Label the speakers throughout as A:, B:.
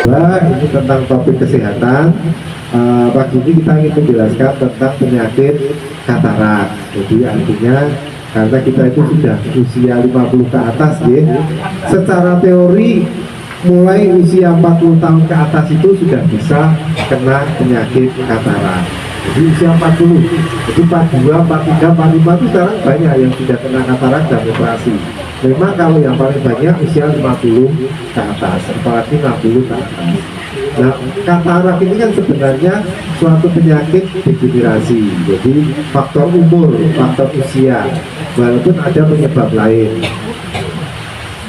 A: Ini tentang topik kesehatan. Pagi ini kita ingin menjelaskan tentang penyakit katarak. Jadi artinya karena kita itu sudah usia 50 ke atas ya. Secara teori mulai usia 40 tahun ke atas itu sudah bisa kena penyakit katarak. Jadi usia 40, jadi 42, 43, 45 itu sekarang banyak yang sudah kena katarak dan operasi. Memang kalau yang paling banyak usia 50 ke atas, apalagi 60 ke atas. Nah, katarak ini kan sebenarnya suatu penyakit degenerasi. Jadi faktor umur, faktor usia, walaupun ada penyebab lain.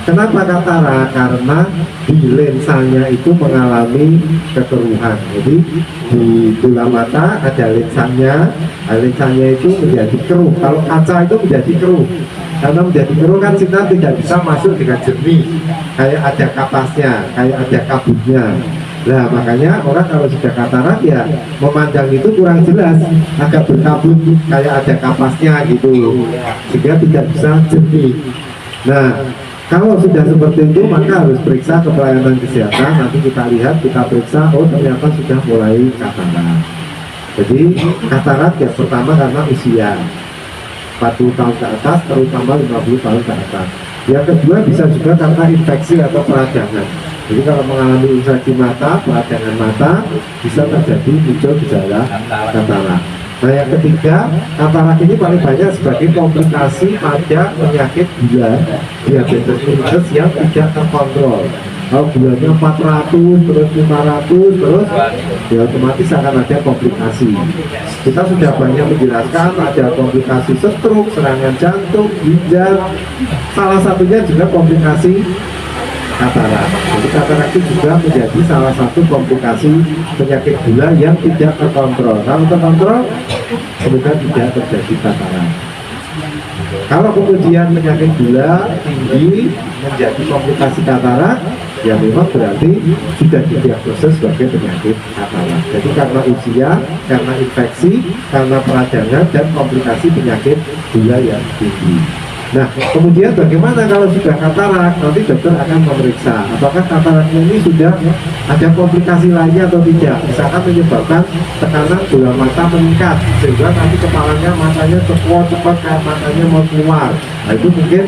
A: Kenapa katarak? Karena di lensanya itu mengalami kekeruhan. Jadi di bola mata ada lensanya, lensanya itu menjadi keruh. Kalau kaca itu menjadi keruh. Karena menjadi keruh kan sinar tidak bisa masuk dengan jernih. Kayak ada kapasnya, kayak ada kabutnya. Nah makanya orang kalau sudah katarak ya memandang itu kurang jelas, agak berkabut, kayak ada kapasnya gitu, sehingga tidak bisa jernih. Nah kalau sudah seperti itu maka harus periksa ke pelayanan kesehatan. Nanti kita lihat, kita periksa, oh ternyata sudah mulai katarak. Jadi katarak ya pertama karena usia 40 tahun ke atas, terutama 50 tahun ke atas. Yang kedua bisa juga karena infeksi atau peradangan. Jadi kalau mengalami infeksi mata, peradangan mata, bisa terjadi muncul gejala katarak. Nah yang ketiga, katarak ini paling banyak sebagai komplikasi pada penyakit gula, diabetes mellitus yang tidak terkontrol. Kalau gulanya 400, terus 500, terus ya otomatis akan ada komplikasi. Kita sudah banyak menjelaskan ada komplikasi stroke, serangan jantung, ginjal, salah satunya juga komplikasi katarak. Jadi katarak itu juga menjadi salah satu komplikasi penyakit gula yang tidak terkontrol. Kalau terkontrol, kemudian tidak terjadi katarak. Kalau kemudian penyakit gula tinggi menjadi komplikasi katarak, ya memang berarti sudah didiagnosis sebagai penyakit katarak. Jadi karena usia, karena infeksi, karena peradangan dan komplikasi penyakit gula yang tinggi. Nah, kemudian bagaimana kalau sudah katarak? Nanti dokter akan memeriksa apakah kataraknya ini sudah ada komplikasi lainnya atau tidak. Misalkan menyebabkan tekanan bola mata meningkat sehingga nanti kepalanya, matanya cepat kayak matanya mau keluar. Nah, itu mungkin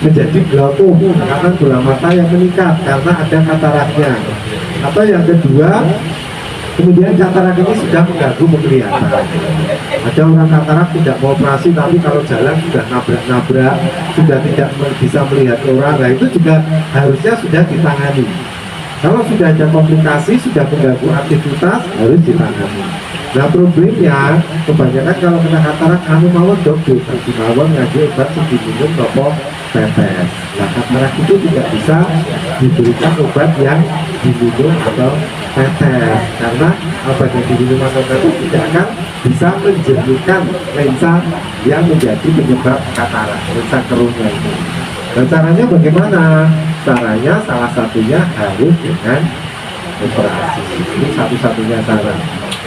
A: menjadi glaukom, tekanan bola mata yang meningkat karena ada kataraknya. Atau yang kedua, kemudian katarak ini sudah mengganggu penglihatan. Ada orang katarak tidak mau operasi tapi kalau jalan sudah nabrak-nabrak, sudah tidak bisa melihat orang. Nah itu juga harusnya sudah ditangani. Kalau sudah ada komplikasi, sudah mengganggu aktivitas, harus ditangani. Nah problemnya kebanyakan kalau kena katarak kamu mau dok, di mawon ngaji obat diminum topo tetes. Nah katarak itu tidak bisa diberikan obat yang diminum atau tetes karena obat yang diminum atau tetes tidak akan bisa menjernihkan lensa yang menjadi penyebab katarak, lensa keruhnya itu. Dan caranya bagaimana? Caranya salah satunya harus dengan operasi. Ini satu-satunya cara.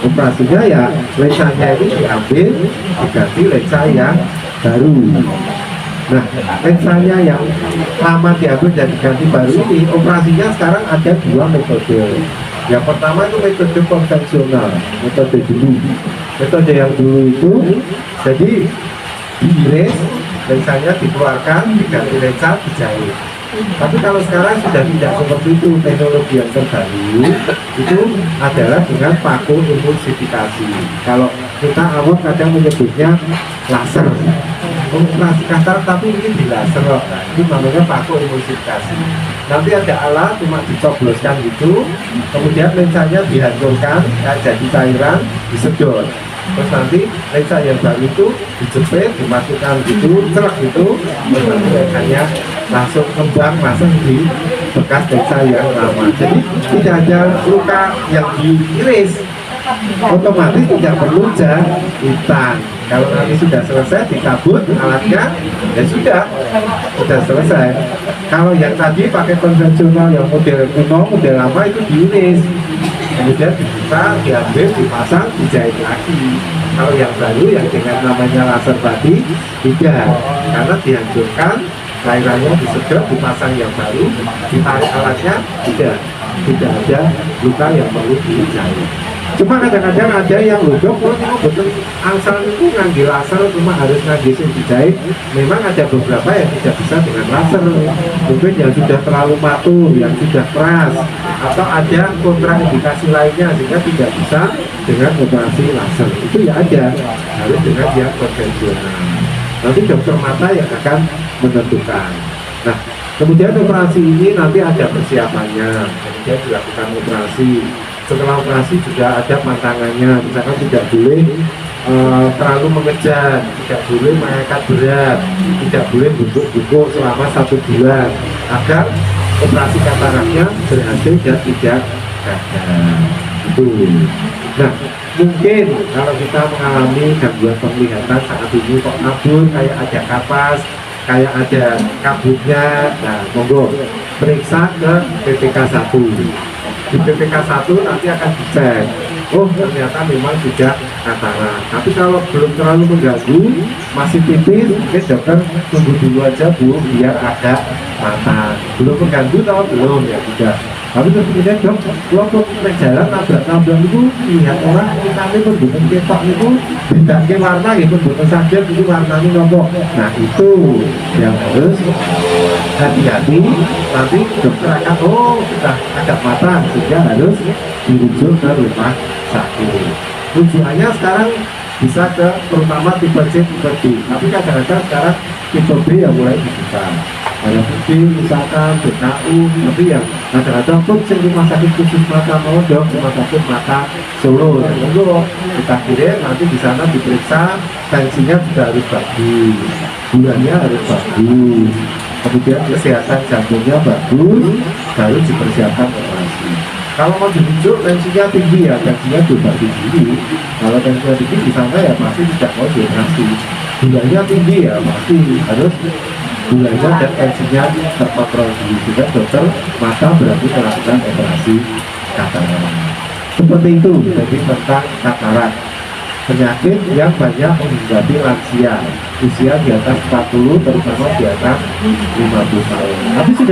A: Operasinya ya lensanya ini diambil, diganti lensa yang baru. Nah, lensanya yang lama diambil dan diganti baru ini, operasinya sekarang ada dua metode. Yang pertama itu metode konvensional, metode dulu. Metode yang dulu itu, jadi diiris, lensanya dikeluarkan, diganti lensa, dijahit. Tapi kalau sekarang sudah tidak seperti itu, teknologi yang terbaru itu adalah dengan paku emulsifikasi. Kalau kita awal kadang menyebutnya laser, operasi katarak tapi ini di laser, ini namanya paku emulsifikasi. Nanti ada alat cuma dicobloskan gitu, kemudian lensanya dihancurkan, jadi cairan, disedot. Terus nanti lensa yang baru itu dijepit, dimasukkan gitu, cerak gitu, terus nanti lensanya langsung kembang masuk di bekas lensa yang lama. Jadi tidak ada luka yang diiris, otomatis tidak perlu jahitan. Kalau nanti sudah selesai dicabut alatnya, ya sudah selesai. Kalau yang tadi pakai konvensional yang model kuno, model lama itu diiris, kemudian dibuka, diambil, dipasang, dijahit lagi. Kalau yang baru yang dengan namanya laser tadi tidak, karena dihancurkan, cairannya disedot, dipasang yang baru, ditarik alatnya tidak. tidak ada luka yang perlu dijahit. Cuma kadang-kadang ada yang dok, kalau ini betul angsal itu ngangge laser, cuma harus ngangge sing dijahit. Memang ada beberapa yang tidak bisa dengan laser, mungkin yang sudah terlalu matur, yang sudah keras, atau ada kontraindikasi lainnya sehingga tidak bisa dengan operasi laser. Itu ya ada, harus dengan yang konvensional. Nanti dokter mata yang akan menentukan. Nah, kemudian operasi ini nanti ada persiapannya, kemudian dilakukan operasi. Setelah operasi juga ada pantangannya, misalkan tidak boleh terlalu mengejar, tidak boleh mengangkat berat, tidak boleh duduk-duduk selama 1 bulan agar operasi kataraknya berhasil dan tidak gagal. Itu. Nah, mungkin kalau kita mengalami gangguan penglihatan saat ini kok kabur, kayak ada kapas, kayak ada kabutnya, nah monggo periksa ke PPK 1. Di PPK 1 nanti akan dicek, oh ternyata memang tidak katarak. Tapi kalau belum terlalu mengganggu, masih tipis, mungkin dokter tunggu dulu aja Bu, biar ada mata. Belum mengganggu atau belum ya tidak. Tapi terus kemudian dok, kalau naik jalan nabrak itu lihat orang kami pun bukan ketok itu bedanya warna gitu, bukan saja itu warnanya nopo. Nah itu yang harus hati-hati. Nanti dokter akan sudah ada mata sehingga harus dirujuk ke rumah sakit. Rujukannya sekarang bisa ke terutama tipe C, tipe D. Tapi kadang-kadang sekarang tipe B yang mulai dibuka. Ada bukti misalkan BKU, tapi ya kadang-kadang pun rumah sakit khusus mata mau dok, rumah sakit mata Solo, dulu kita kirim nanti di sana diperiksa, tensinya juga harus bagus, gulanya harus bagus, kemudian kesehatan jantungnya bagus, baru dipersiapkan operasi. Kalau mau dirujuk tensinya tinggi ya, tensinya juga tinggi. Kalau tensinya tinggi di sana ya pasti tidak mau dioperasi. Gulanya tinggi ya pasti harus gulanya dan tensinya terkontrol dulu, juga dokter mata berarti melakukan operasi katarak. Seperti itu, jadi tentang katarak, penyakit yang banyak menghinggapi lansia usia di atas 40 terutama di atas 50 tahun. Tapi sudah